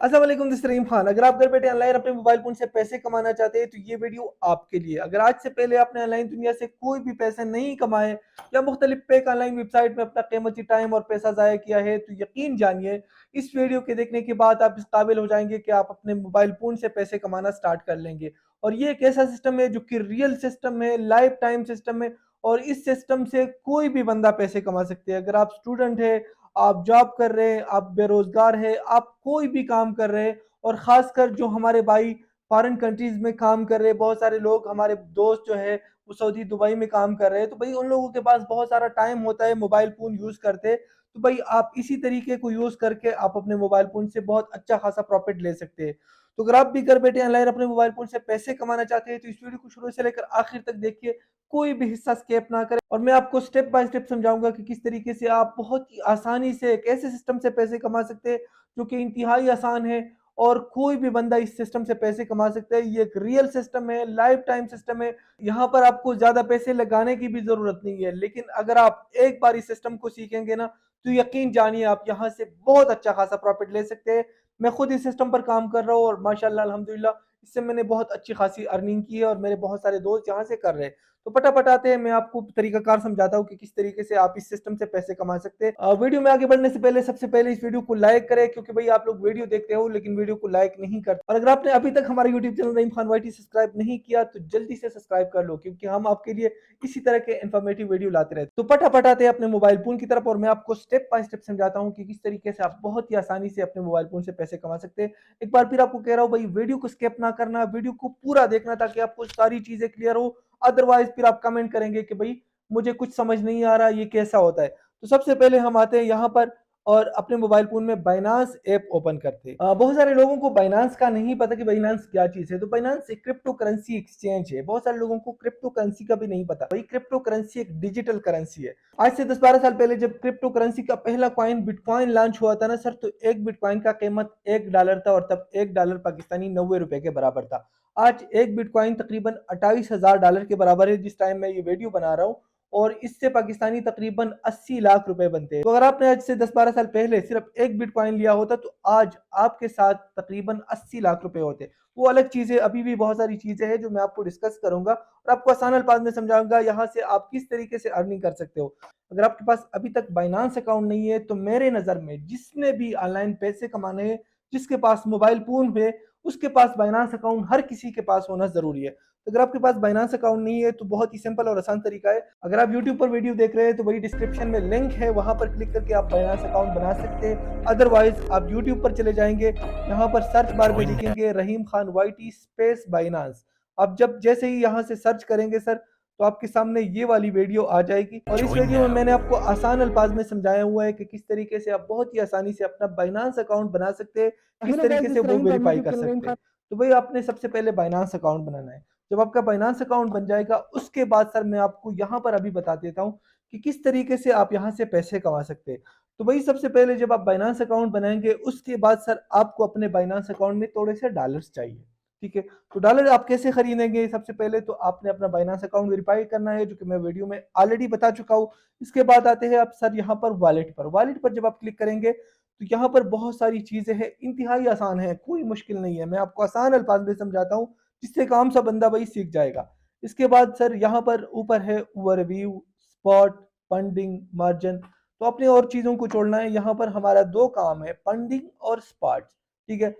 अस्सलाम वालेकुम, दिस रहीम खान। अगर आप घर बैठे ऑनलाइन अपने मोबाइल फोन से पैसे कमाना चाहते हैं तो ये वीडियो आपके लिए। अगर आज से पहले आपने ऑनलाइन दुनिया से कोई भी पैसे नहीं कमाए या मुख्तलिफ पेक ऑनलाइन वेबसाइट में अपना कीमती टाइम और पैसा ज़ाया किया है तो यकीन जानिए इस वीडियो के देखने के बाद आप इस काबिल हो जाएंगे कि आप अपने मोबाइल फोन से पैसे कमाना स्टार्ट कर लेंगे। और ये एक ऐसा सिस्टम है जो कि रियल सिस्टम है, लाइफ टाइम सिस्टम है। और इस सिस्टम से कोई भी बंदा पैसे कमा सकते हैं। अगर आप स्टूडेंट है, आप जॉब कर रहे हैं, आप बेरोजगार है, आप कोई भी काम कर रहे हैं, और खासकर जो हमारे भाई फॉरेन कंट्रीज में काम कर रहे हैं, बहुत सारे लोग हमारे दोस्त जो है वो सऊदी दुबई में काम कर रहे हैं, तो भाई उन लोगों के पास बहुत सारा टाइम होता है मोबाइल फोन यूज करते, तो भाई आप इसी तरीके को यूज करके आप अपने मोबाइल फोन से बहुत अच्छा खासा प्रॉफिट ले सकते हैं। तो अगर आप भी घर बैठे ऑनलाइन अपने मोबाइल फोन से पैसे कमाना चाहते हैं तो इस वीडियो को शुरू से लेकर आखिर तक देखिए, कोई भी हिस्सा स्किप ना करें, और मैं आपको स्टेप बाय स्टेप समझाऊंगा कि किस तरीके से आप बहुत ही आसानी से एक ऐसे सिस्टम से पैसे कमा सकते हैं जो कि इंतहाई आसान है, और कोई भी बंदा इस सिस्टम से पैसे कमा सकता है। ये एक रियल सिस्टम है, लाइफ टाइम सिस्टम है। यहाँ पर आपको ज्यादा पैसे लगाने की भी जरूरत नहीं है, लेकिन अगर आप एक बार इस सिस्टम को सीखेंगे ना तो यकीन जानिए आप यहाँ से बहुत अच्छा खासा प्रॉफिट ले सकते हैं। मैं खुद इस सिस्टम पर काम कर रहा हूँ और माशाल्लाह अल्हम्दुलिल्लाह इससे मैंने बहुत अच्छी खासी अर्निंग की है, और मेरे बहुत सारे दोस्त यहाँ से कर रहे हैं। तो फटाफट आते हैं, मैं आपको तरीकाकार समझाता हूँ कि किस तरीके से आप इस सिस्टम से पैसे कमा सकते हैं। वीडियो में आगे बढ़ने से पहले सबसे पहले इस वीडियो को लाइक करें, क्योंकि भाई आप लोग वीडियो देखते हो लेकिन वीडियो को लाइक नहीं करते। और अगर आपने अभी तक हमारा यूट्यूब चैनल रहीम खान वाईटी सब्सक्राइब नहीं किया तो जल्दी से सब्सक्राइब कर लो, क्योंकि हम आपके लिए इसी तरह के इन्फॉर्मेटिव वीडियो लाते रहते हैं। तो फटाफट आते हैं अपने मोबाइल फोन की तरफ, और मैं आपको स्टेप बाय स्टेप समझाता हूँ कि किस तरीके से आप बहुत ही आसानी से अपने मोबाइल फोन से पैसे कमा सकते हैं। एक बार फिर आपको कह रहा हूँ भाई, वीडियो को स्किप ना करना, वीडियो को पूरा देखना ताकि आपको सारी चीजें क्लियर हो। अदरवाइज फिर आप कमेंट करेंगे कि भाई मुझे कुछ समझ नहीं आ रहा, ये कैसा होता है। तो सबसे पहले हम आते हैं यहाँ पर और अपने मोबाइल फोन में बाइनांस ऐप ओपन करते हैं। बहुत सारे लोगों को बाइनांस का नहीं पता कि बाइनांस क्या चीज है। तो बाइनांस एक क्रिप्टो करेंसी एक्सचेंज है। बहुत सारे लोगों को क्रिप्टो करेंसी का भी नहीं पता। भाई क्रिप्टो करेंसी एक डिजिटल करेंसी है। आज से 10-12 साल पहले जब क्रिप्टो करेंसी का पहला कॉइन बिटकॉइन लॉन्च हुआ था ना सर, तो एक बिटकॉइन का कीमत $1 था, और तब $1 पाकिस्तानी 90 रुपए के बराबर था। आज एक बिटकॉइन तकरीबन $28,000 के बराबर है जिस टाइम मैं ये वीडियो बना रहा हूँ, और इससे पाकिस्तानी तकरीबन 80 लाख रुपए बनते हैं। तो अगर आपने आज से 10-12 साल पहले सिर्फ एक बिटकॉइन लिया होता तो आज आपके साथ तकरीबन 80 लाख रुपए होते। वो अलग चीज है, अभी भी बहुत सारी चीजें हैं जो मैं आपको डिस्कस करूंगा और आपको आसान अल्फाज में समझाऊंगा यहाँ से आप किस तरीके से अर्निंग कर सकते हो। अगर आपके पास अभी तक बाइनांस अकाउंट नहीं है तो मेरे नजर में जिसने भी ऑनलाइन पैसे कमाने हैं, जिसके पास मोबाइल फोन है, उसके पास बाइनांस अकाउंट हर किसी के पास होना जरूरी है। तो अगर आपके पास बाइनांस अकाउंट नहीं है तो बहुत ही सिंपल और आसान तरीका है। अगर आप यूट्यूब पर वीडियो देख रहे हैं तो वही डिस्क्रिप्शन में लिंक है, वहां पर क्लिक करके आप बाइनांस अकाउंट बना सकते हैं। अदरवाइज आप यूट्यूब पर चले जाएंगे, यहाँ पर सर्च बार में लिखेंगे रहीम खान वाईटी स्पेस बाइनांस। आप जब जैसे ही यहाँ से सर्च करेंगे सर, तो आपके सामने ये वाली वीडियो आ जाएगी, और इस वीडियो में मैंने आपको आसान अल्फाज में समझाया हुआ है कि किस तरीके से आप बहुत ही आसानी से अपना बाइनांस अकाउंट बना सकते हैं, किस तरीके से वो वेरीफाई कर सकते हैं। तो भाई आपने सबसे पहले बाइनांस अकाउंट बनाना है। जब आपका बाइनांस अकाउंट बन जाएगा उसके बाद सर मैं आपको यहाँ पर अभी बता देता हूँ कि किस तरीके से आप यहाँ से पैसे कमा सकते हैं। तो भाई सबसे पहले जब आप बाइनांस अकाउंट बनाएंगे उसके बाद सर आपको अपने बाइनांस अकाउंट में थोड़े से डॉलर्स चाहिए। ठीक है, तो डॉलर आप कैसे खरीदेंगे? सबसे पहले तो आपने अपना बाइनांस अकाउंट वेरीफाई करना है, जो कि मैं वीडियो में ऑलरेडी बता चुका हूँ। इसके बाद आते हैं आप सर यहाँ पर वॉलेट पर जब आप क्लिक करेंगे तो यहाँ पर बहुत सारी चीजें हैं, इंतहाई आसान है, कोई मुश्किल नहीं है। मैं आपको आसान अल्फाज में समझाता हूँ जिससे काम सा बंदा वही सीख जाएगा। इसके बाद सर यहाँ पर ऊपर है ओवरव्यू, स्पॉट, फंडिंग, मार्जिन। तो अपने और चीजों को छोड़ना है। यहाँ पर हमारा दो काम है, फंडिंग और स्पॉट। ठीक है,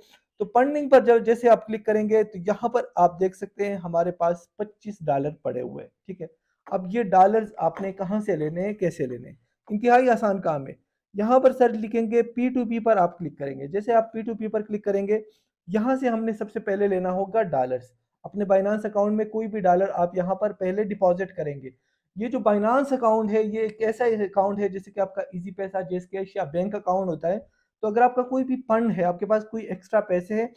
तो फंडिंग पर जब जैसे आप क्लिक करेंगे तो यहाँ पर आप देख सकते हैं हमारे पास $25 पड़े हुए हैं। ठीक है, अब ये डॉलर्स आपने कहाँ से लेने हैं, कैसे लेने हैं? इंतहाई आसान काम है। यहाँ पर सर लिखेंगे P2P पर आप क्लिक करेंगे। जैसे आप P2P पर क्लिक करेंगे, यहाँ से हमने सबसे पहले लेना होगा डॉलर्स। अपने बाइनांस अकाउंट में कोई भी डॉलर आप यहाँ पर पहले डिपॉजिट करेंगे। ये जो बाइनांस अकाउंट है ये एक ऐसा अकाउंट है जैसे कि आपका इजी पैसा, जेस कैश या बैंक अकाउंट होता है। तो अगर आपका कोई भी फंड है, आपके पास कोई एक्स्ट्रा पैसे है,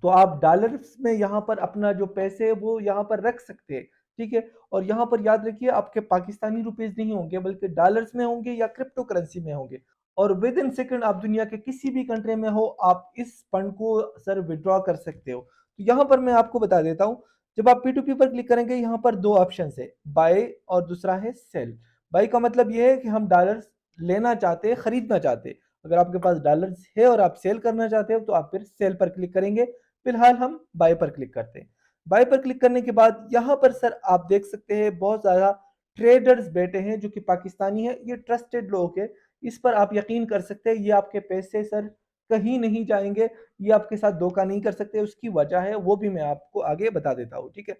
तो आप डॉलर्स में यहाँ पर अपना जो पैसे है वो यहाँ पर रख सकते हैं। ठीक है, और यहाँ पर याद रखिए आपके पाकिस्तानी रुपीज नहीं होंगे बल्कि डॉलर्स में होंगे या क्रिप्टो करेंसी में होंगे। और विद इन सेकंड आप दुनिया के किसी भी कंट्री में हो, आप इस फंड को सर विड्रॉ कर सकते हो। तो यहाँ पर मैं आपको बता देता हूँ, जब आप P2P पर क्लिक करेंगे यहाँ पर दो ऑप्शन है, बाय और दूसरा है सेल। बाय का मतलब ये है कि हम डॉलर्स लेना चाहते हैं, खरीदना चाहते हैं। अगर आपके पास डॉलर्स है और आप सेल करना चाहते हो तो आप फिर सेल पर क्लिक करेंगे। फिलहाल हम बाय पर क्लिक करते हैं। बाय पर क्लिक करने के बाद यहाँ पर सर आप देख सकते हैं बहुत ज़्यादा ट्रेडर्स बैठे हैं जो कि पाकिस्तानी है, ये ट्रस्टेड लोग हैं। इस पर आप यकीन कर सकते हैं, ये आपके पैसे सर कहीं नहीं जाएंगे, ये आपके साथ धोखा नहीं कर सकते। उसकी वजह है वो भी मैं आपको आगे बता देता हूँ, ठीक है।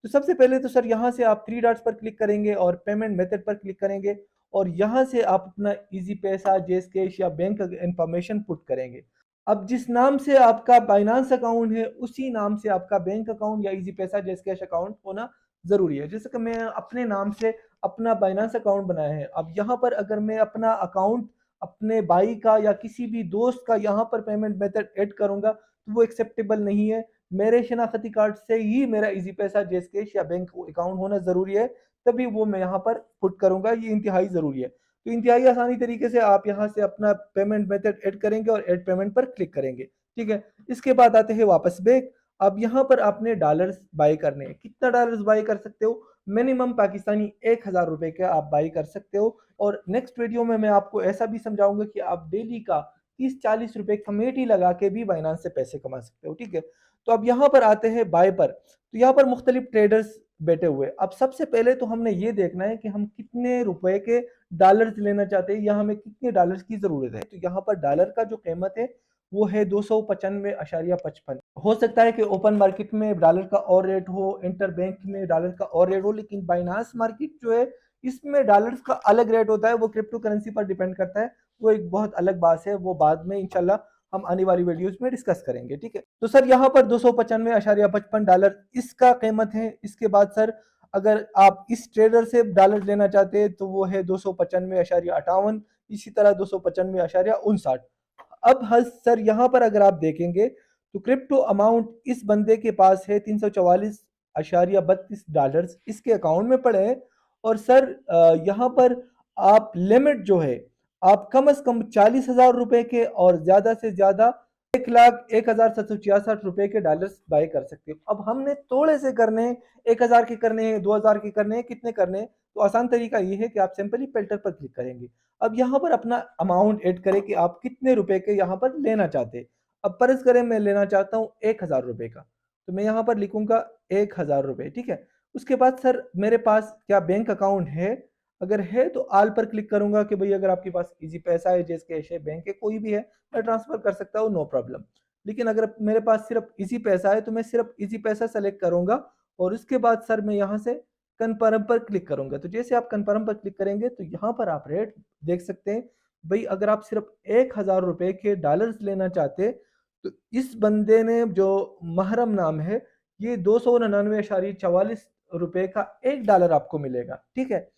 तो सबसे पहले तो सर यहाँ से आप थ्री डॉट्स पर क्लिक करेंगे और पेमेंट मेथड पर क्लिक करेंगे और यहाँ से आप अपना इजी पैसा, जेस कैश या बैंक इंफॉर्मेशन पुट करेंगे। अब जिस नाम से आपका बाइनांस अकाउंट है उसी नाम से आपका बैंक अकाउंट या इजी पैसा, जेस कैश अकाउंट होना जरूरी है। जैसे कि मैं अपने नाम से अपना बाइनांस अकाउंट बनाया है, अब यहाँ पर अगर मैं अपना अकाउंट अपने भाई का या किसी भी दोस्त का यहाँ पर पेमेंट मेथड ऐड करूंगा तो वो एक्सेप्टेबल नहीं है। मेरे शनाख्ती कार्ड से ही मेरा इजी पैसा, जेस कैश या बैंक अकाउंट होना जरूरी है, तभी वो मैं यहाँ पर पुट करूंगा, ये इंतहाई जरूरी है। तो इंतहाई आसानी तरीके से आप यहाँ से अपना पेमेंट मेथड ऐड करेंगे और ऐड पेमेंट पर क्लिक करेंगे, ठीक है। इसके बाद आते हैं वापस बैक। अब यहाँ पर आपने डॉलर्स बाय करने हैं। कितना डॉलर्स बाय कर सकते हो? मिनिमम पाकिस्तानी 1000 रुपए का आप बाय कर सकते हो। और नेक्स्ट वीडियो में मैं आपको ऐसा भी समझाऊंगा कि आप डेली का 30-40 रुपए कमेटी लगा के भी बाइनांस से पैसे कमा सकते हो, ठीक है। तो अब यहाँ पर आते हैं बाय पर। तो यहाँ पर मुख्तलिफ ट्रेडर्स बैठे हुए। अब सबसे पहले तो हमने ये देखना है कि हम कितने रुपए के डॉलर्स लेना चाहते हैं या हमें कितने डॉलर्स की जरूरत है। तो यहाँ पर डॉलर का जो कीमत है वो है 295.55। हो सकता है कि ओपन मार्केट में डॉलर का और रेट हो, इंटर बैंक में डॉलर का और रेट हो, लेकिन बाइनांस मार्केट जो है इसमें डॉलर्स का अलग रेट होता है। वो क्रिप्टो करेंसी पर डिपेंड करता है, वो एक बहुत अलग बात है, वो बाद में इंशाल्लाह हम आने वाली वीडियोस में डिस्कस करेंगे, ठीक है। तो सर यहाँ पर 295.55 डॉलर इसका कीमत है। इसके बाद सर अगर आप इस ट्रेडर से डॉलर लेना चाहते हैं तो वो है 295.58। इसी तरह 295.59। अब हल सर यहाँ पर अगर आप देखेंगे तो क्रिप्टो अमाउंट इस बंदे के पास है 344.32 डॉलर्स इसके अकाउंट में पड़े हैं। और सर यहाँ पर आप लिमिट जो है आप कम से कम 40,000 रुपए के और ज्यादा से ज्यादा 1,01,766 रुपए के डॉलर्स बाय कर सकते हो। अब हमने थोड़े से करने हैं, 1,000 के करने हैं, 2,000 के करने हैं, कितने करने हैं? तो आसान तरीका ये है कि आप सिंपली फिल्टर पर क्लिक करेंगे। अब यहाँ पर अपना अमाउंट ऐड करें कि आप कितने रुपए के यहाँ पर लेना चाहते हैं। अब फर्ज करें मैं लेना चाहता हूँ 1,000 रुपए का, तो मैं यहाँ पर लिखूंगा 1,000 रुपए, ठीक है। उसके बाद सर मेरे पास क्या बैंक अकाउंट है? अगर है तो आल पर क्लिक करूंगा कि भाई अगर आपके पास इजी पैसा है, जैसे कैश है, बैंक है, कोई भी है, मैं ट्रांसफर कर सकता हूँ, नो प्रॉब्लम। लेकिन अगर मेरे पास सिर्फ इजी पैसा है तो मैं सिर्फ इजी पैसा सेलेक्ट करूंगा और उसके बाद सर मैं यहाँ से कन्फर्म पर क्लिक करूंगा। तो जैसे आप कन्फर्म पर क्लिक करेंगे तो यहाँ पर आप रेट देख सकते हैं। भाई अगर आप सिर्फ 1,000 रुपए के डॉलर्स लेना चाहते तो इस बंदे ने जो महरम नाम है ये 299.44 रुपए का 1 डॉलर आपको मिलेगा, ठीक है।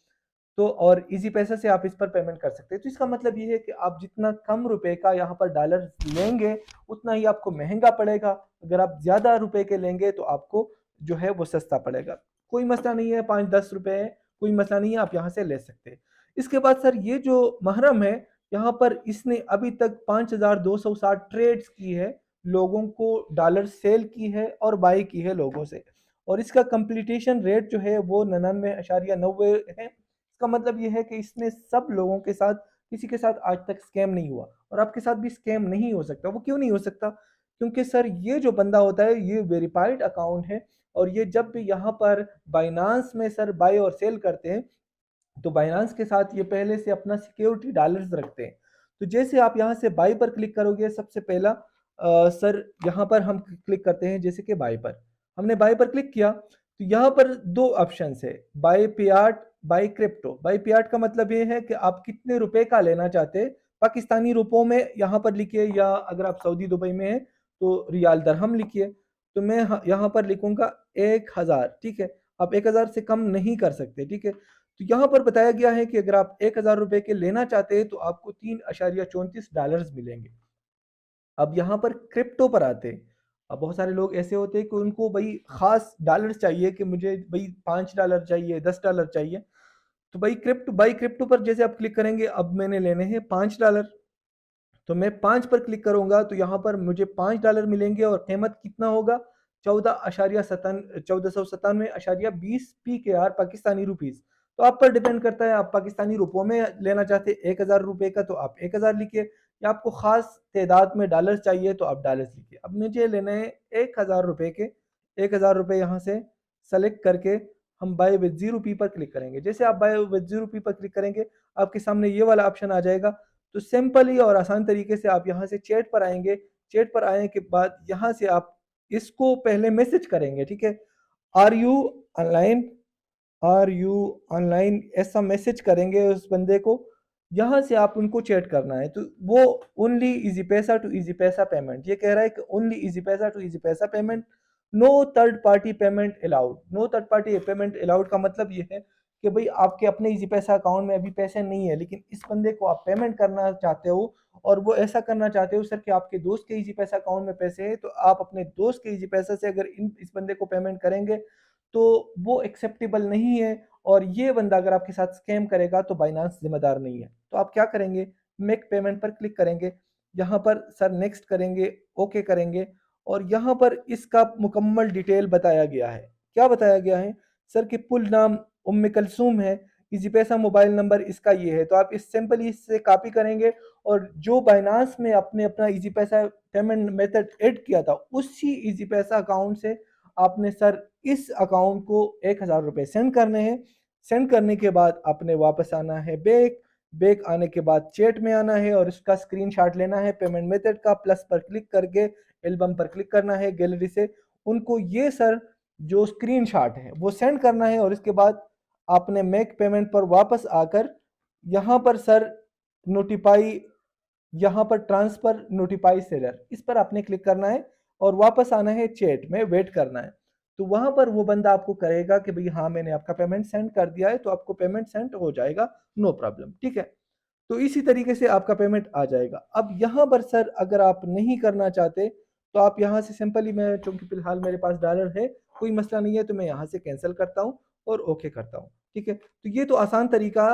तो और इजी पैसा से आप इस पर पेमेंट कर सकते हैं। तो इसका मतलब ये है कि आप जितना कम रुपए का यहाँ पर डॉलर लेंगे उतना ही आपको महंगा पड़ेगा। अगर आप ज्यादा रुपए के लेंगे तो आपको जो है वो सस्ता पड़ेगा। कोई मसला नहीं है, 5-10 रुपए है, कोई मसला नहीं है, आप यहाँ से ले सकते हैं। इसके बाद सर ये जो महरम है यहाँ पर इसने अभी तक 5,260 ट्रेड्स की है, लोगों को डॉलर सेल की है और बाई की है लोगों से। और इसका कंप्लीटेशन रेट जो है वो 99.90 है। इसका मतलब ये है कि इसने सब लोगों के साथ, किसी के साथ आज तक स्कैम नहीं हुआ और आपके साथ भी स्कैम नहीं हो सकता। वो क्यों नहीं हो सकता? क्योंकि सर ये जो बंदा होता है ये वेरीफाइड अकाउंट है और ये जब भी यहाँ पर बाइनांस में सर बाय और सेल करते हैं तो बाइनांस के साथ ये पहले से अपना सिक्योरिटी डॉलर्स रखते हैं। तो जैसे आप यहाँ से बाय पर क्लिक करोगे, सबसे पहला सर यहाँ पर हम क्लिक करते हैं जैसे कि बाय पर। हमने बाय पर क्लिक किया तो यहाँ पर दो ऑप्शन है, बाय पियाट, बाय क्रिप्टो। बाय पियाट का मतलब ये है कि आप कितने रुपए का लेना चाहते हैं, पाकिस्तानी रुपयों में यहाँ पर लिखिए, या अगर आप सऊदी दुबई में हैं तो रियाल दरहम लिखिए। तो मैं यहाँ पर लिखूंगा 1,000, ठीक है। आप 1,000 से कम नहीं कर सकते, ठीक है। तो यहाँ पर बताया गया है कि अगर आप 1,000 रुपए के लेना चाहते हैं तो आपको 3.34 डॉलर्स मिलेंगे। अब यहाँ पर क्रिप्टो पर आते हैं। अब बहुत सारे लोग ऐसे होते हैं कि उनको भाई खास डॉलर चाहिए कि मुझे भाई 5 डॉलर चाहिए, 10 डॉलर चाहिए। तो भाई क्रिप्टो, बाई क्रिप्टो पर जैसे आप क्लिक करेंगे, अब मैंने लेने हैं 5 डॉलर, तो मैं 5 पर क्लिक करूंगा तो यहाँ पर मुझे 5 डॉलर मिलेंगे और कीमत कितना होगा? 14,97,20 पाकिस्तानी रुपीज। तो आप पर डिपेंड करता है, आप पाकिस्तानी रुपयों में लेना चाहते हैं 1,000 रुपए का तो आप 1,000 लिखिए, या आपको ख़ास तादाद में डॉलर्स चाहिए तो आप डॉलर्स लिखिए। अब मुझे लेने हैं 1000 रुपये के, 1000 रुपये यहाँ से सेलेक्ट करके हम बाय विद ₹0 पर क्लिक करेंगे। जैसे आप बाय विद ₹0 पर क्लिक करेंगे, आपके सामने ये वाला ऑप्शन आ जाएगा। तो सिंपली और आसान तरीके से आप यहाँ से चैट पर आएँगे। चैट पर आने के बाद यहाँ से आप इसको पहले मैसेज करेंगे, ठीक है? Are you online, are you online, ऐसा मैसेज करेंगे उस बंदे को। यहाँ से आप उनको चैट करना है। तो वो only Easypaisa to Easypaisa payment, ये कह रहा है कि only Easypaisa to Easypaisa payment, no third party payment allowed. No third party payment allowed का मतलब ये है कि भाई आपके अपने इजी पैसा अकाउंट में अभी पैसे नहीं है, लेकिन इस बंदे को आप पेमेंट करना चाहते हो, और वो ऐसा करना चाहते हो सर कि आपके दोस्त के इजी पैसा अकाउंट में पैसे है, तो आप अपने दोस्त के इजी पैसा से अगर इस बंदे को पेमेंट करेंगे तो वो एक्सेप्टेबल नहीं है, और ये बंदा अगर आपके साथ स्कैम करेगा तो बाइनांस जिम्मेदार नहीं है। तो आप क्या करेंगे, मेक पेमेंट पर क्लिक करेंगे, यहाँ पर सर नेक्स्ट करेंगे, ओके करेंगे, और यहाँ पर इसका मुकम्मल डिटेल बताया गया है। क्या बताया गया है सर कि पुल नाम उम्मे कलसूम है, इजी पैसा मोबाइल नंबर इसका ये है। तो आप इस सिंपली इससे कॉपी करेंगे, और जो बाइनांस में आपने अपना इजी पैसा पेमेंट मेथड ऐड किया था उसी इजी पैसा अकाउंट से आपने सर इस अकाउंट को 1000 रुपये सेंड करने हैं। सेंड करने के बाद आपने वापस आना है बैक, बैक आने के बाद चैट में आना है और उसका स्क्रीनशॉट लेना है पेमेंट मेथड का, प्लस पर क्लिक करके एल्बम पर क्लिक करना है गैलरी से, उनको ये सर जो स्क्रीनशॉट है वो सेंड करना है, और इसके बाद आपने मेक पेमेंट पर वापस आकर यहाँ पर सर नोटिफाई, यहाँ पर ट्रांसफर नोटिफाई सेलर, इस पर आपने क्लिक करना है और वापस आना है चैट में, वेट करना है। तो वहां पर वो बंदा आपको करेगा कि भाई हाँ मैंने आपका पेमेंट सेंड कर दिया है, तो आपको पेमेंट सेंड हो जाएगा, नो प्रॉब्लम, ठीक है। तो इसी तरीके से आपका पेमेंट आ जाएगा। अब यहाँ पर सर अगर आप नहीं करना चाहते तो आप यहाँ से सिंपली, मैं चूंकि फिलहाल मेरे पास डॉलर है, कोई मसला नहीं है, तो मैं यहाँ से कैंसिल करता हूँ और ओके करता हूँ, ठीक है। तो ये तो आसान तरीका,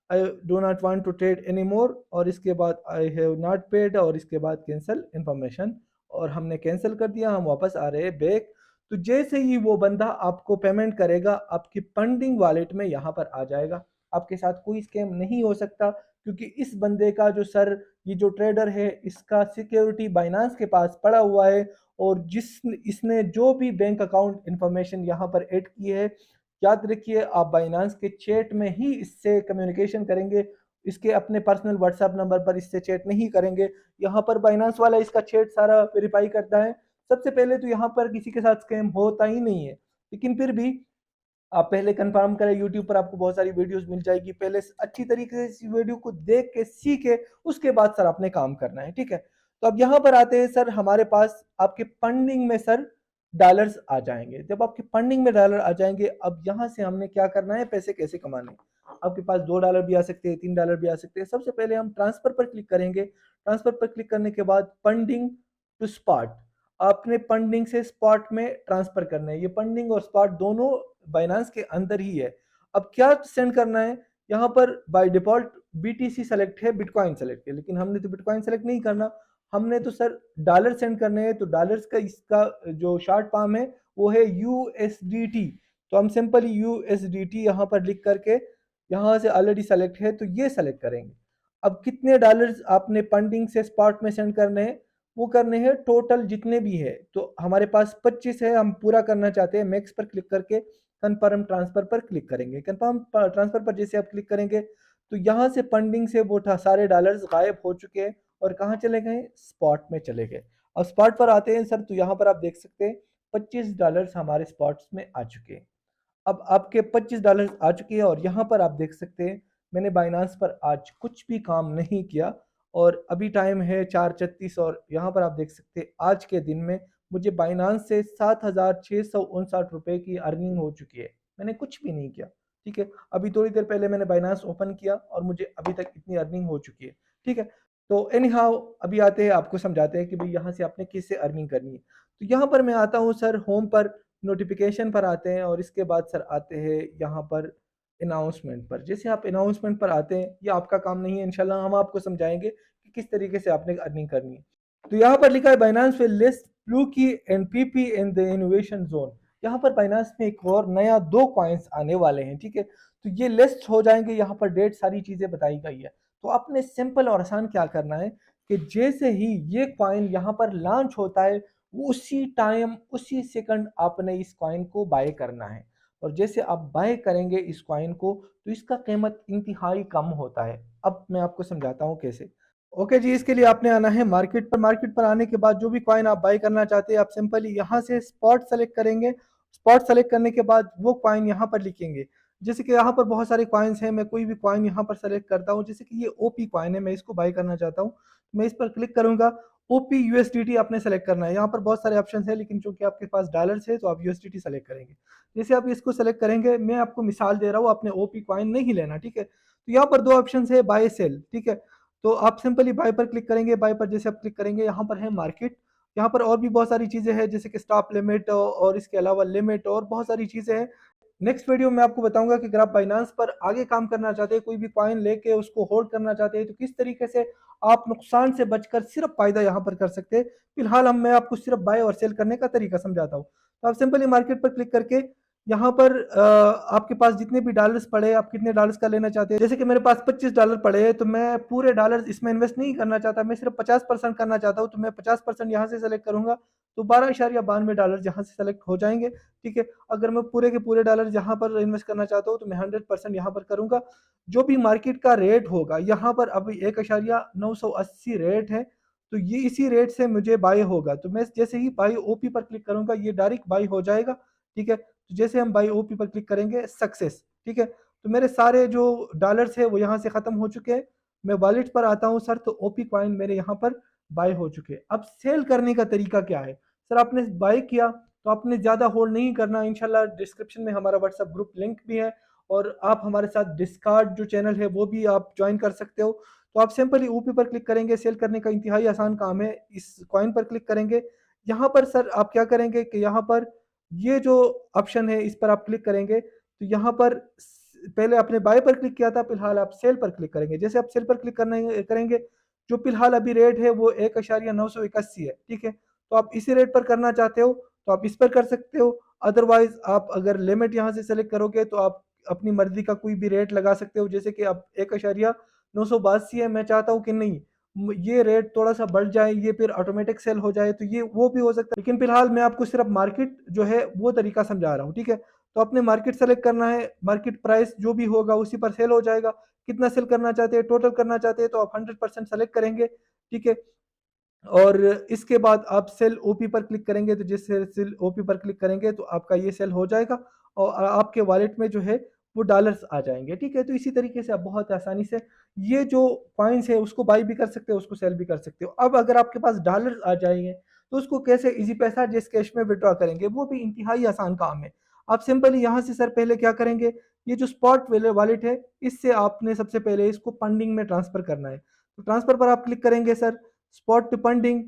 I do not want to trade any more, और इसके बाद आई हैव नॉट पेड, और इसके बाद कैंसिल इन्फॉर्मेशन, और हमने कैंसिल कर दिया, हम वापस आ रहे हैं बैक। तो जैसे ही वो बंदा आपको पेमेंट करेगा आपकी फंडिंग वॉलेट में यहाँ पर आ जाएगा। आपके साथ कोई स्कैम नहीं हो सकता, क्योंकि इस बंदे का जो सर ये जो ट्रेडर है इसका सिक्योरिटी बाइनांस के पास पड़ा हुआ है, और जिस इसने जो भी बैंक अकाउंट इंफॉर्मेशन यहाँ पर ऐड की है, याद रखिए आप बाइनांस के चैट में ही इससे कम्युनिकेशन करेंगे, इसके अपने पर्सनल व्हाट्सएप नंबर पर इससे चैट नहीं करेंगे। यहाँ पर बाइनांस वाला इसका चैट सारा वेरीफाई करता है। सबसे पहले तो यहाँ पर किसी के साथ स्कैम होता ही नहीं है, लेकिन फिर भी आप पहले कंफर्म करें। यूट्यूब पर आपको बहुत सारी वीडियोस मिल जाएगी, पहले अच्छी तरीके से इस वीडियो को देख के सीखे, उसके बाद सर आपने काम करना है, ठीक है। तो अब यहाँ पर आते हैं सर, हमारे पास आपके फंडिंग में सर डॉलर्स आ जाएंगे। जब आपके फंडिंग में डॉलर आ जाएंगे, अब यहाँ से हमने क्या करना है, पैसे कैसे कमाने हैं। आपके पास $2 भी आ सकते हैं, $3 भी आ सकते हैं। सबसे पहले हम ट्रांसफर पर क्लिक करेंगे। ट्रांसफर पर क्लिक करने के बाद फंडिंग टू स्पॉट, आपने फंडिंग से स्पॉट में ट्रांसफर करना है। ये फंडिंग और स्पॉट दोनों बाइनांस के अंदर ही है। अब क्या सेंड करना है, यहाँ पर बाय डिफॉल्ट बीटीसी सेलेक्ट है, बिटकॉइन सेलेक्ट है, लेकिन हमने तो बिटकॉइन सेलेक्ट नहीं करना, हमने तो सर डॉलर सेंड करने हैं। तो डॉलर्स का इसका जो शॉर्ट फॉर्म है वो है यूएसडीटी। तो हम सिंपली यूएसडीटी यहाँ पर लिख करके, यहाँ से ऑलरेडी सेलेक्ट है तो ये सेलेक्ट करेंगे। अब कितने डॉलर्स आपने फंडिंग से स्पॉट में सेंड करने हैं, वो करने हैं टोटल जितने भी है। तो हमारे पास 25 है, हम पूरा करना चाहते हैं। मैक्स पर क्लिक करके कन्फर्म ट्रांसफर पर क्लिक करेंगे। कन्फर्म ट्रांसफर पर जैसे आप क्लिक करेंगे तो यहाँ से फंडिंग से वो सारे डॉलर्स गायब हो चुके हैं, और कहाँ चले गए, स्पॉट में चले गए। अब स्पॉट पर आते हैं सर, तो यहाँ पर आप देख सकते हैं $25 हमारे स्पॉट्स में आ चुके हैं। अब आपके $25 आ चुके हैं, और यहाँ पर आप देख सकते हैं मैंने बाइनांस पर आज कुछ भी काम नहीं किया, और अभी टाइम है 4:36, और यहाँ पर आप देख सकते हैं आज के दिन में मुझे बाइनांस से 7,659 रुपये की अर्निंग हो चुकी है। मैंने कुछ भी नहीं किया, ठीक है। अभी थोड़ी देर पहले मैंने बाइनांस ओपन किया और मुझे अभी तक इतनी अर्निंग हो चुकी है, ठीक है। तो एनी हाउ अभी आते हैं, आपको समझाते हैं कि भाई यहाँ से आपने किससे अर्निंग करनी है। तो यहाँ पर मैं आता हूँ सर होम पर, नोटिफिकेशन पर आते हैं, और इसके बाद सर आते हैं यहाँ पर अनाउंसमेंट पर। जैसे आप अनाउंसमेंट पर आते हैं, ये आपका काम नहीं है, इंशाल्लाह हम आपको समझाएंगे कि किस तरीके से आपने अर्निंग करनी है। तो यहाँ पर लिखा है Binance will list Floki and P P in the innovation zone. यहाँ पर बाइनांस में एक और नया 2 कॉइन्स आने वाले हैं, ठीक है। तो ये लिस्ट हो जाएंगे, यहाँ पर डेट सारी चीजें बताई गई है। तो आपने सिंपल और आसान क्या करना है कि जैसे ही ये कॉइन यहाँ पर लॉन्च होता है, वो उसी टाइम उसी सेकंड आपने इस कॉइन को बाय करना है। और जैसे आप बाय करेंगे इस कॉइन को, तो इसका कीमत इंतहाई कम होता है। अब मैं आपको समझाता हूँ कैसे। ओके जी, इसके लिए आपने आना है मार्केट पर। मार्केट पर आने के बाद जो भी कॉइन आप बाय करना चाहते हैं, आप सिंपली यहाँ से स्पॉट सेलेक्ट करेंगे। स्पॉट सेलेक्ट करने के बाद वो कॉइन यहाँ पर लिखेंगे। जैसे कि यहाँ पर बहुत सारे कॉइन्स हैं, मैं कोई भी कॉइन यहाँ पर सेलेक्ट करता हूँ। जैसे कि ये ओपी कॉइन है, मैं इसको बाय करना चाहता हूँ, मैं इस पर क्लिक करूंगा। ओपी यूएसडीटी आपने सेलेक्ट करना है। यहाँ पर बहुत सारे ऑप्शन है, लेकिन चूंकि आपके पास डॉलर्स है तो आप यूएसडीटी सेलेक्ट करेंगे। जैसे आप इसको सेलेक्ट करेंगे, मैं आपको मिसाल दे रहा हूँ, आपने ओपी कॉइन नहीं लेना, ठीक है। तो यहाँ पर दो ऑप्शन है, बाय सेल, ठीक है। तो आप सिंपली बाय पर क्लिक करेंगे। बाय पर जैसे आप क्लिक करेंगे, यहाँ पर है मार्केट। यहाँ पर और भी बहुत सारी चीजें हैं, जैसे कि स्टॉप लिमिट और इसके अलावा लिमिट और बहुत सारी चीजें हैं। नेक्स्ट वीडियो में आपको बताऊंगा कि अगर आप बाइनांस पर आगे काम करना चाहते हैं, कोई भी कॉइन लेके उसको होल्ड करना चाहते हैं, तो किस तरीके से आप नुकसान से बचकर सिर्फ फायदा यहाँ पर कर सकते हैं। फिलहाल मैं आपको सिर्फ बाय और सेल करने का तरीका समझाता हूँ। तो आप सिंपली मार्केट पर क्लिक करके यहाँ पर आपके पास जितने भी डॉलर्स पड़े, आप कितने डॉलर्स का लेना चाहते हैं। जैसे कि मेरे पास $25 पड़े हैं, तो मैं पूरे डॉलर्स इसमें इन्वेस्ट नहीं करना चाहता, मैं सिर्फ 50% करना चाहता हूँ। तो मैं 50% यहाँ से सेलेक्ट करूंगा, तो $12.92 यहाँ से सेलेक्ट हो जाएंगे, ठीक है। अगर मैं पूरे के पूरे डॉलर यहाँ पर इन्वेस्ट करना चाहता हूँ, तो मैं 100% यहाँ पर करूंगा। जो भी मार्केट का रेट होगा, यहाँ पर अभी 1.980 रेट है, तो ये इसी रेट से मुझे बाय होगा। तो मैं जैसे ही बाय ओपी पर क्लिक करूंगा, ये डायरेक्ट बाय हो जाएगा, ठीक है। तो जैसे हम बाय ओपी पर क्लिक करेंगे, सक्सेस, ठीक है। तो मेरे सारे जो डॉलर्स है वो यहाँ से खत्म हो चुके हैं। मैं वॉलेट पर आता हूँ सर, तो ओपी कॉइन मेरे यहाँ पर बाय हो चुके हैं। अब सेल करने का तरीका क्या है सर? आपने बाय किया तो आपने ज़्यादा होल्ड नहीं करना। इंशाल्लाह डिस्क्रिप्शन में हमारा व्हाट्सएप ग्रुप लिंक भी है, और आप हमारे साथ डिस्कार्ड जो चैनल है वो भी आप ज्वाइन कर सकते हो। तो आप सिंपली ऊपी पर क्लिक करेंगे। सेल करने का इंतहाई आसान काम है। इस कॉइन पर क्लिक करेंगे। यहाँ पर सर आप क्या करेंगे कि यहाँ पर ये जो ऑप्शन है, इस पर आप क्लिक करेंगे, तो यहाँ पर पहले आपने बाय पर क्लिक किया था, फिलहाल आप सेल पर क्लिक करेंगे। जैसे आप सेल पर क्लिक करने करेंगे, जो फिलहाल अभी रेट है वो 1.981 है, ठीक है। तो आप इसी रेट पर करना चाहते हो तो आप इस पर कर सकते हो। अदरवाइज आप अगर लिमिट यहाँ से सेलेक्ट करोगे, तो आप अपनी मर्जी का कोई भी रेट लगा सकते हो। जैसे कि आप 1.982 है, मैं चाहता हूँ कि नहीं, ये रेट थोड़ा सा बढ़ जाए, ये फिर ऑटोमेटिक सेल हो जाए, तो ये वो भी हो सकता है। लेकिन फिलहाल मैं आपको सिर्फ मार्केट जो है वो तरीका समझा रहा हूँ, ठीक है। तो अपने मार्केट सेलेक्ट करना है, मार्केट प्राइस जो भी होगा उसी पर सेल हो जाएगा। कितना सेल करना चाहते हैं, टोटल करना चाहते हैं, तो आप 100% सेलेक्ट करेंगे, ठीक है। और इसके बाद आप सेल ओपी पर क्लिक करेंगे, तो जिस सेल ओपी पर क्लिक करेंगे तो आपका ये सेल हो जाएगा, और आपके वॉलेट में जो है वो डॉलर्स आ जाएंगे, ठीक है। तो इसी तरीके से आप बहुत आसानी से ये जो कॉइन्स है उसको बाई भी कर सकते हो, उसको सेल भी कर सकते हो। अब अगर आपके पास डॉलर्स आ जाएंगे, तो उसको कैसे इजी पैसा जिस कैश में विड्रॉ करेंगे, वो भी इंतहाई आसान काम है। आप सिंपली यहाँ से सर पहले क्या करेंगे, ये जो स्पॉट वॉलेट है, इससे आपने सबसे पहले इसको फंडिंग में ट्रांसफर करना है। तो ट्रांसफर पर आप क्लिक करेंगे सर। स्पॉट फंडिंग,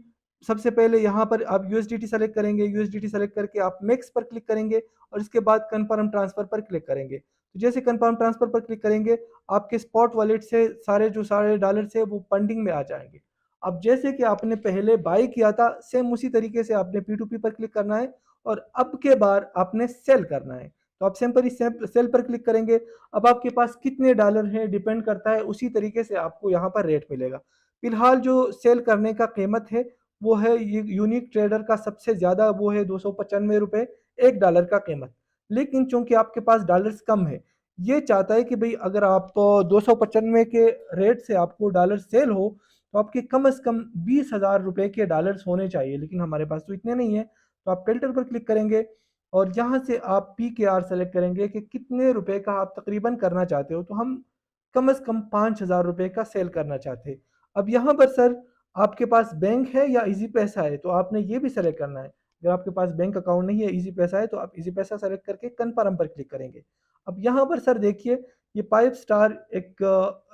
सबसे पहले यहाँ पर आप यूएसडीटी सेलेक्ट करेंगे। यूएसडीटी सेलेक्ट करके आप मेक्स पर क्लिक करेंगे, और इसके बाद कंफर्म ट्रांसफर पर क्लिक करेंगे। तो जैसे कंफर्म ट्रांसफर पर क्लिक करेंगे, आपके स्पॉट वॉलेट से सारे डॉलर से वो फंडिंग में आ जाएंगे। अब जैसे कि आपने पहले बाय किया था, सेम उसी तरीके से आपने P2P पर क्लिक करना है, और अब के बार आपने सेल करना है। तो आप सिंपली सेल पर क्लिक करेंगे। अब आपके पास कितने डॉलर हैं डिपेंड करता है, उसी तरीके से आपको यहाँ पर रेट मिलेगा। फिलहाल जो सेल करने का कीमत है वो है, यूनिक ट्रेडर का सबसे ज़्यादा वो है $295 $1 का कीमत। लेकिन चूंकि आपके पास डॉलर्स कम है, ये चाहता है कि भाई अगर आप 295 के रेट से आपको डॉलर सेल हो, तो आपके कम से कम ₹20,000 के डॉलर्स होने चाहिए, लेकिन हमारे पास तो इतने नहीं है। तो आप फिल्टर पर क्लिक करेंगे, और यहाँ से आप PKR सेलेक्ट करेंगे कि कितने रुपए का आप तकरीबन करना चाहते हो। तो हम कम से कम ₹5,000 का सेल करना चाहते हैं। अब यहाँ पर सर आपके पास बैंक है या इजी पैसा है, तो आपने ये भी सेलेक्ट करना है। अगर आपके पास बैंक अकाउंट नहीं है, इजी पैसा है, तो आप इजी पैसा सेलेक्ट करके कन्फर्म पर क्लिक करेंगे। अब यहाँ पर सर देखिए, ये 5 स्टार एक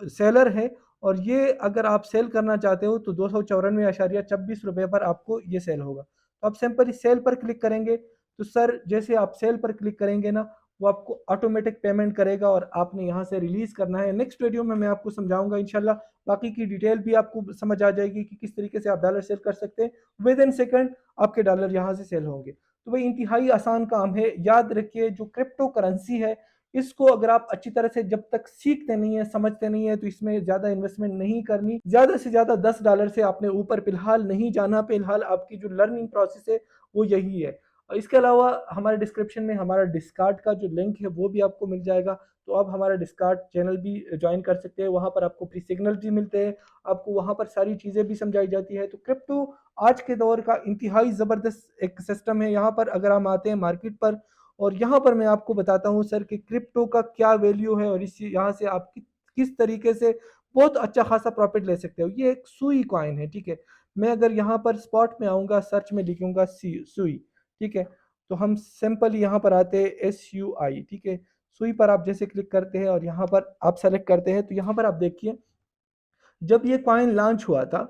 सेलर है, और ये अगर आप सेल करना चाहते हो तो ₹294.26 पर आपको ये सेल होगा। तो आप सिंपली सेल पर क्लिक करेंगे। तो सर जैसे आप सेल पर क्लिक करेंगे ना, वो आपको ऑटोमेटिक पेमेंट करेगा, और आपने यहाँ से रिलीज करना है। नेक्स्ट वीडियो में मैं आपको समझाऊंगा इंशाल्लाह, बाकी की डिटेल भी आपको समझ आ जाएगी कि किस तरीके से आप डॉलर सेल कर सकते हैं। विद इन सेकंड आपके डॉलर यहाँ से सेल होंगे। तो भाई इंतहाई आसान काम है। याद रखिए, जो क्रिप्टो करेंसी है, इसको अगर आप अच्छी तरह से जब तक सीखते नहीं है, समझते नहीं है, तो इसमें ज़्यादा इन्वेस्टमेंट नहीं करनी। ज़्यादा से ज़्यादा $10 से आपने ऊपर फ़िलहाल नहीं जाना। फ़िलहाल आपकी जो लर्निंग प्रोसेस है वो यही है। और इसके अलावा हमारे डिस्क्रिप्शन में हमारा डिस्कॉर्ड का जो लिंक है वो भी आपको मिल जाएगा। तो आप हमारा डिस्कॉर्ड चैनल भी जॉइन कर सकते हैं। वहाँ पर आपको फ्री सिग्नल भी मिलते हैं, आपको वहाँ पर सारी चीज़ें भी समझाई जाती है। तो क्रिप्टो आज के दौर का इंतहाई ज़बरदस्त एक सिस्टम है। यहाँ पर अगर हम आते हैं मार्केट पर, और यहाँ पर मैं आपको बताता हूँ सर कि क्रिप्टो का क्या वैल्यू है और इस यहाँ से आप किस तरीके से बहुत अच्छा खासा प्रॉफिट ले सकते हो। ये एक सुई कॉइन है, ठीक है। मैं अगर यहाँ पर स्पॉट में आऊँगा, सर्च में लिखूंगा सुई, ठीक है। तो हम सिंपल यहाँ पर आते हैं SUI, ठीक है। सुई पर आप जैसे क्लिक करते हैं और यहाँ पर आप सेलेक्ट करते हैं, तो यहाँ पर आप देखिए जब ये कॉइन लॉन्च हुआ था,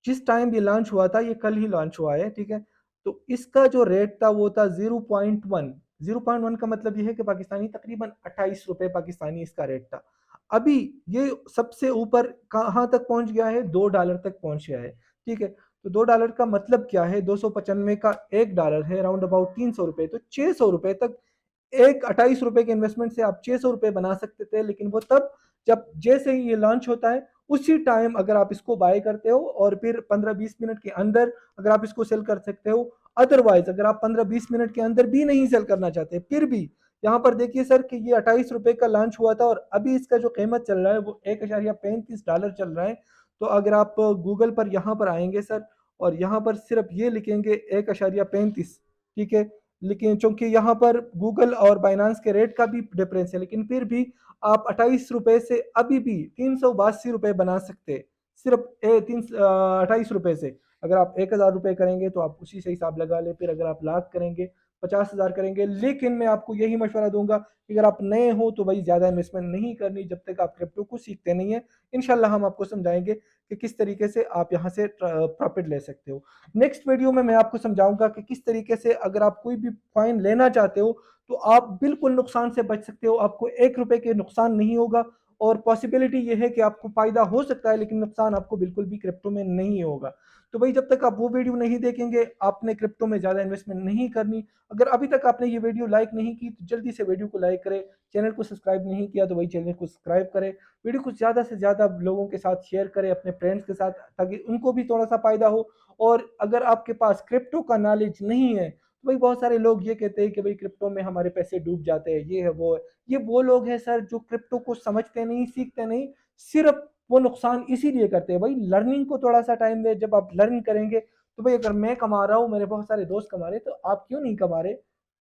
जिस टाइम ये लॉन्च हुआ था, ये कल ही लॉन्च हुआ है, ठीक है। तो इसका जो रेट था वो था 0.1। 0.1 का मतलब ये है कि पाकिस्तानी तकरीबन 28 रुपए पाकिस्तानी इसका रेट था। अभी ये सबसे ऊपर कहाँ तक पहुंच गया है, $2 तक पहुंच गया है, ठीक है। तो $2 का मतलब क्या है, 295 का $1 है, राउंड अबाउट 300 रुपए। तो 600 रुपए तक एक 28 रुपए के इन्वेस्टमेंट से आप 600 रुपए बना सकते थे। लेकिन वो तब जब जैसे ही ये लॉन्च होता है उसी टाइम अगर आप इसको बाय करते हो और फिर 15-20 मिनट के अंदर अगर आप इसको सेल कर सकते हो। अदरवाइज अगर आप 15-20 मिनट के अंदर भी नहीं सेल करना चाहते, फिर भी यहाँ पर देखिए सर कि ये 28 रुपए का लॉन्च हुआ था और अभी इसका जो कीमत चल रहा है वो $1.35 चल रहा है। तो अगर आप गूगल पर यहाँ पर आएंगे सर और यहाँ पर सिर्फ ये लिखेंगे 1.35, ठीक है। लेकिन चूंकि यहाँ पर गूगल और बाइनांस के रेट का भी डिफरेंस है, लेकिन फिर भी आप 28 रुपए से अभी भी 382 रुपए बना सकते हैं, सिर्फ 28 रुपए से। अगर आप 1,000 रुपए करेंगे तो आप उसी से हिसाब लगा ले, फिर अगर आप लाख करेंगे, 50,000 करेंगे। लेकिन मैं आपको यही मशवरा दूंगा कि अगर आप नए हो तो भाई ज़्यादा इन्वेस्टमेंट नहीं करनी जब तक आप क्रिप्टो को सीखते नहीं है। इंशाल्लाह हम आपको समझाएंगे कि किस तरीके से आप यहाँ से प्रॉफिट ले सकते हो। नेक्स्ट वीडियो में मैं आपको समझाऊंगा कि किस तरीके से अगर आप कोई भी कॉइन लेना चाहते हो तो आप बिल्कुल नुकसान से बच सकते हो। आपको 1 रुपए के नुकसान नहीं होगा और पॉसिबिलिटी ये है कि आपको फायदा हो सकता है लेकिन नुकसान आपको बिल्कुल भी क्रिप्टो में नहीं होगा। तो भाई जब तक आप वो वीडियो नहीं देखेंगे आपने क्रिप्टो में ज़्यादा इन्वेस्टमेंट नहीं करनी। अगर अभी तक आपने ये वीडियो लाइक नहीं की तो जल्दी से वीडियो को लाइक करें। चैनल को सब्सक्राइब नहीं किया तो भाई चैनल को सब्सक्राइब करें। वीडियो को ज़्यादा से ज़्यादा लोगों के साथ शेयर करें, अपने फ्रेंड्स के साथ, ताकि उनको भी थोड़ा सा फायदा हो। और अगर आपके पास क्रिप्टो का नॉलेज नहीं है तो भाई बहुत सारे लोग ये कहते हैं कि भाई क्रिप्टो में हमारे पैसे डूब जाते हैं, ये है वो है। ये वो लोग हैं सर जो क्रिप्टो को समझते नहीं, सीखते नहीं, सिर्फ वो नुकसान इसीलिए करते हैं। भाई लर्निंग को थोड़ा सा टाइम दे, जब आप लर्न करेंगे तो भाई अगर मैं कमा रहा हूँ, मेरे बहुत सारे दोस्त कमा रहे हैं, तो आप क्यों नहीं कमा रहे?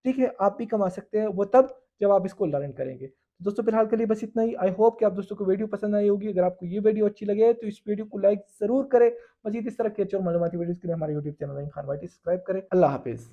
ठीक है, आप भी कमा सकते हैं, वो तब जब आप इसको लर्न करेंगे। तो दोस्तों फिलहाल के लिए बस इतना ही। आई होप कि आप दोस्तों को वीडियो पसंद आई होगी। अगर आपको ये वीडियो अच्छी लगे तो इस वीडियो को लाइक जरूर करें। मजीद इस तरह के अच्छे और मालूमाती वीडियोस के लिए हमारे यूट्यूब चैनल खान वाइटी सब्सक्राइब करें। अल्लाह हाफिज़।